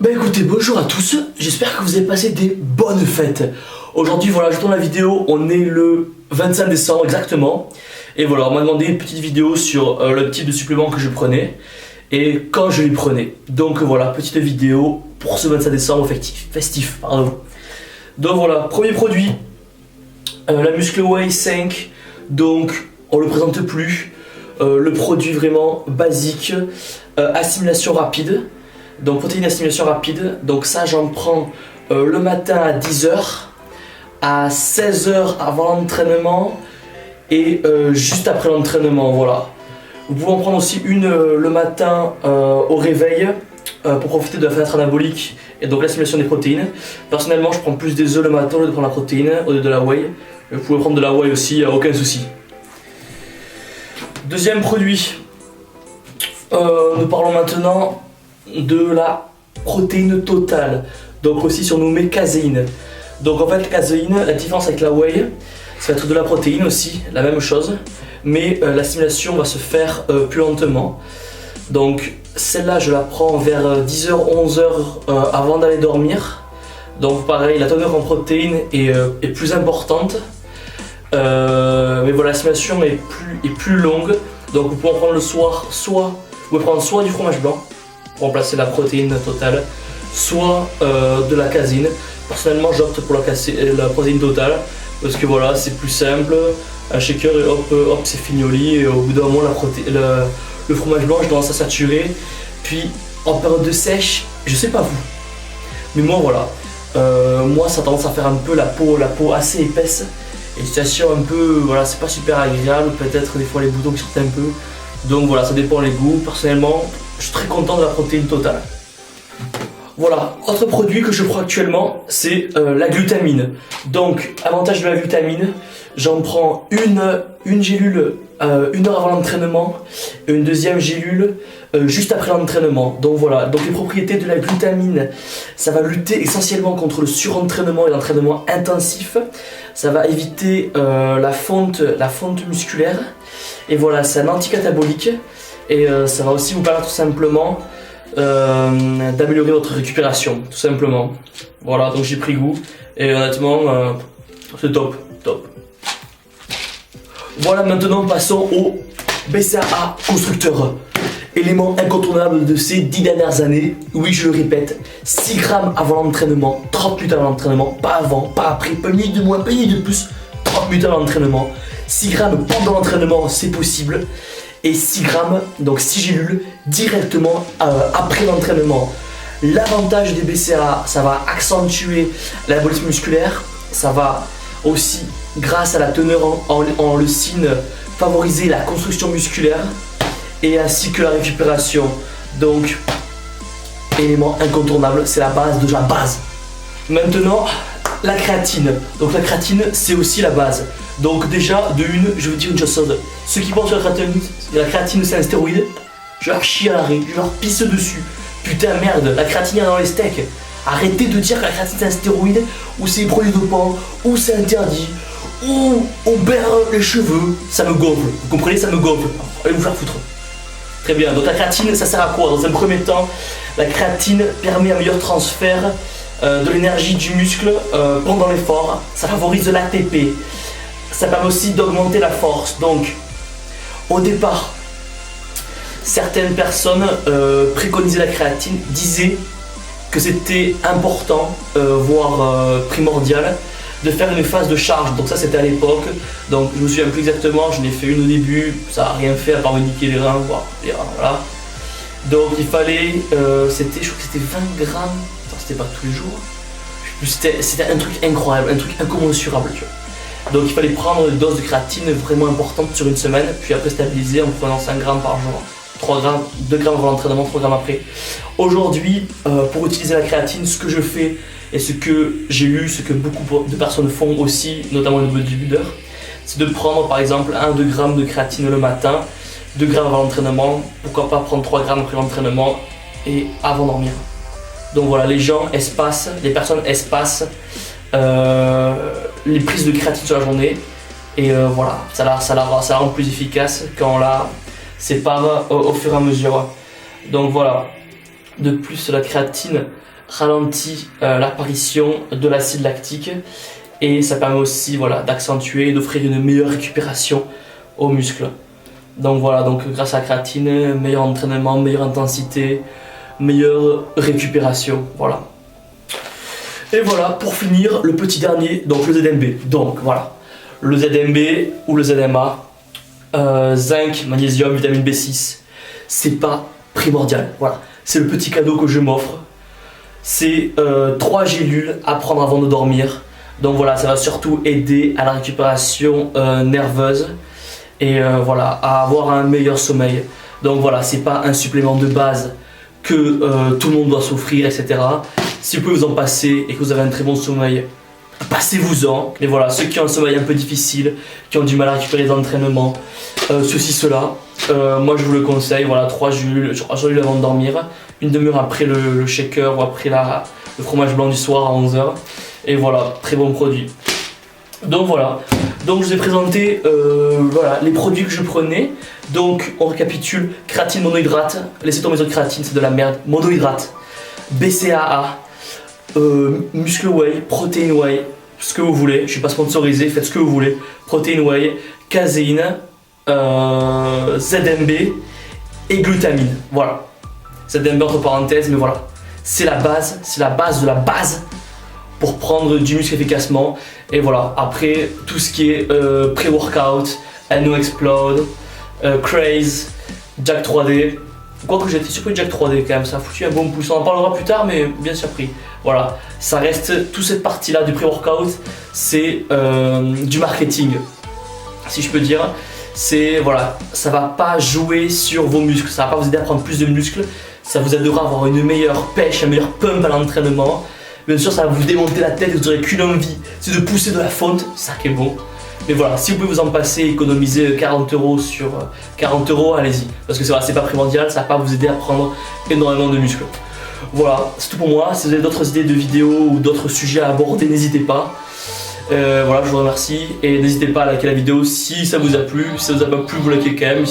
Bah écoutez, bonjour à tous, j'espère que vous avez passé des bonnes fêtes. Aujourd'hui voilà, je tourne la vidéo, on est le 25 décembre exactement. Et voilà, on m'a demandé une petite vidéo sur le type de supplément que je prenais et quand je les prenais. Donc voilà, petite vidéo pour ce 25 décembre festif, pardon. Donc voilà, premier produit, la Muscleway 5, donc on le présente plus. Le produit vraiment basique, assimilation rapide. Donc protéines assimilation rapide, donc ça j'en prends le matin à 10h, à 16h avant l'entraînement et juste après l'entraînement, voilà. Vous pouvez en prendre aussi une le matin au réveil pour profiter de la fenêtre anabolique et donc l'assimilation des protéines. Personnellement je prends plus des œufs le matin au lieu de prendre la protéine, au lieu de la whey. Vous pouvez prendre de la whey aussi, aucun souci. Deuxième produit, nous parlons maintenant de la protéine totale, donc aussi surnommée caséine. Donc en fait la caséine, la différence avec la whey, ça va être de la protéine aussi, la même chose, mais l'assimilation va se faire plus lentement. Donc celle-là je la prends vers 10h, 11h avant d'aller dormir. Donc pareil, la teneur en protéines est plus importante, mais voilà, l'assimilation est plus longue. Donc vous pouvez en prendre le soir, vous pouvez prendre soit du fromage blanc pour remplacer la protéine totale, soit de la caséine. Personnellement j'opte pour la protéine totale parce que voilà, c'est plus simple, un shaker et hop c'est fini au lit, et au bout d'un moment le fromage blanc j'ai tendance à saturer, puis en période de sèche, je sais pas vous, mais moi voilà, moi ça a tendance à faire un peu la peau assez épaisse et situation un peu, voilà, c'est pas super agréable, peut-être des fois les boutons qui sortent un peu, donc voilà, ça dépend les goûts. Personnellement je suis très content de la protéine totale. Voilà, autre produit que je prends actuellement, c'est la glutamine. Donc, avantage de la glutamine, j'en prends une gélule 1 heure avant l'entraînement et une deuxième gélule juste après l'entraînement. Donc voilà, donc les propriétés de la glutamine, ça va lutter essentiellement contre le surentraînement et l'entraînement intensif. Ça va éviter la fonte musculaire. Et voilà, c'est un anticatabolique. Et ça va aussi vous permettre tout simplement d'améliorer votre récupération, tout simplement. Voilà, donc j'ai pris goût et honnêtement c'est top. Voilà, maintenant passons au BCAA constructeur. Élément incontournable de ces 10 dernières années. Oui, je le répète, 6 grammes avant l'entraînement, 30 minutes avant l'entraînement, pas avant, pas après, pas une minute de moins, pas une minute de plus, 30 minutes avant l'entraînement. 6 grammes pendant l'entraînement, c'est possible. Et 6 grammes, donc 6 gélules, directement après l'entraînement. L'avantage des BCAA, ça va accentuer l'anabolisme musculaire, ça va aussi, grâce à la teneur en leucine, favoriser la construction musculaire et ainsi que la récupération. Donc, élément incontournable, c'est la base de la base. Maintenant, la créatine. Donc la créatine, c'est aussi la base. Donc déjà, de une, je veux dire une chose. Ceux qui pensent que la créatine c'est un stéroïde, je leur chie à l'arrêt, je leur pisse dessus. Putain merde, la créatine il y en a dans les steaks. Arrêtez de dire que la créatine c'est un stéroïde, ou c'est un produit dopant, ou c'est interdit, ou on perd les cheveux. Ça me gonfle, vous comprenez, ça me gonfle. Allez vous faire foutre. Très bien, donc la créatine ça sert à quoi? Dans un premier temps, la créatine permet un meilleur transfert de l'énergie du muscle pendant l'effort. Ça favorise l'ATP. Ça permet aussi d'augmenter la force. Donc, au départ, certaines personnes préconisaient la créatine, disaient que c'était important, voire primordial, de faire une phase de charge. Donc ça, c'était à l'époque. Donc, je me souviens plus exactement. Je n'ai fait une au début. Ça n'a rien fait à part me niquer les reins, voire les reins, voilà. Donc, il fallait, je crois que c'était 20 grammes. Attends, c'était pas tous les jours. C'était un truc incroyable, un truc incommensurable, tu vois. Donc il fallait prendre une dose de créatine vraiment importante sur une semaine, puis après stabiliser en prenant 5 grammes par jour, 3 grammes, 2 grammes avant l'entraînement, 3 grammes après. Aujourd'hui, pour utiliser la créatine, ce que je fais et ce que j'ai lu, ce que beaucoup de personnes font aussi, notamment les bodybuilders, c'est de prendre par exemple 1-2 grammes de créatine le matin, 2 grammes avant l'entraînement, pourquoi pas prendre 3 grammes après l'entraînement et avant de dormir. Donc voilà, les personnes espacent les prises de créatine sur la journée et voilà, ça la rend plus efficace quand on la sépare au fur et à mesure. Donc voilà, De plus, la créatine ralentit l'apparition de l'acide lactique et ça permet aussi voilà, d'accentuer et d'offrir une meilleure récupération aux muscles. Donc voilà, donc grâce à la créatine, meilleur entraînement, meilleure intensité, meilleure récupération, voilà. Et voilà, pour finir, le petit dernier, donc le ZMB. Donc voilà, le ZMB ou le ZMA, zinc, magnésium, vitamine B6, c'est pas primordial, voilà. C'est le petit cadeau que je m'offre. C'est 3 gélules à prendre avant de dormir. Donc voilà, ça va surtout aider à la récupération nerveuse et voilà, à avoir un meilleur sommeil. Donc voilà, c'est pas un supplément de base que tout le monde doit s'offrir, etc. Si vous pouvez vous en passer et que vous avez un très bon sommeil, passez-vous-en. Et voilà, ceux qui ont un sommeil un peu difficile, qui ont du mal à récupérer les entraînements, ceci, cela, moi je vous le conseille. Voilà, 3 gélules avant de dormir, une demi-heure après le shaker ou après le fromage blanc du soir à 11h. Et voilà, très bon produit. Donc voilà, donc je vous ai présenté voilà, les produits que je prenais. Donc on récapitule: créatine monohydrate, laissez tomber les autres créatines, c'est de la merde. Monohydrate, BCAA, muscle whey, protein whey, ce que vous voulez. Je suis pas sponsorisé, faites ce que vous voulez. Protein whey, caséine, ZMB et glutamine. Voilà, ZMB entre parenthèses, mais voilà, c'est la base de la base pour prendre du muscle efficacement. Et voilà, après tout ce qui est pré-workout, NO Explode, Craze, Jack 3D. Quoique j'ai été surpris de Jack 3D quand même, ça a foutu un bon pouce. On en parlera plus tard, mais bien surpris. Voilà, ça reste, toute cette partie-là du pré-workout, c'est du marketing, si je peux dire. C'est, voilà, ça va pas jouer sur vos muscles, ça va pas vous aider à prendre plus de muscles, ça vous aidera à avoir une meilleure pêche, un meilleur pump à l'entraînement. Bien sûr, ça va vous démonter la tête et vous aurez qu'une envie, c'est de pousser de la fonte, c'est ça qui est bon. Mais voilà, si vous pouvez vous en passer, économiser 40 € sur 40 €, allez-y. Parce que c'est pas primordial, ça va pas vous aider à prendre énormément de muscles. Voilà, c'est tout pour moi. Si vous avez d'autres idées de vidéos ou d'autres sujets à aborder, n'hésitez pas. Voilà, je vous remercie et n'hésitez pas à liker la vidéo si ça vous a plu. Si ça vous a pas plu, vous likez quand même.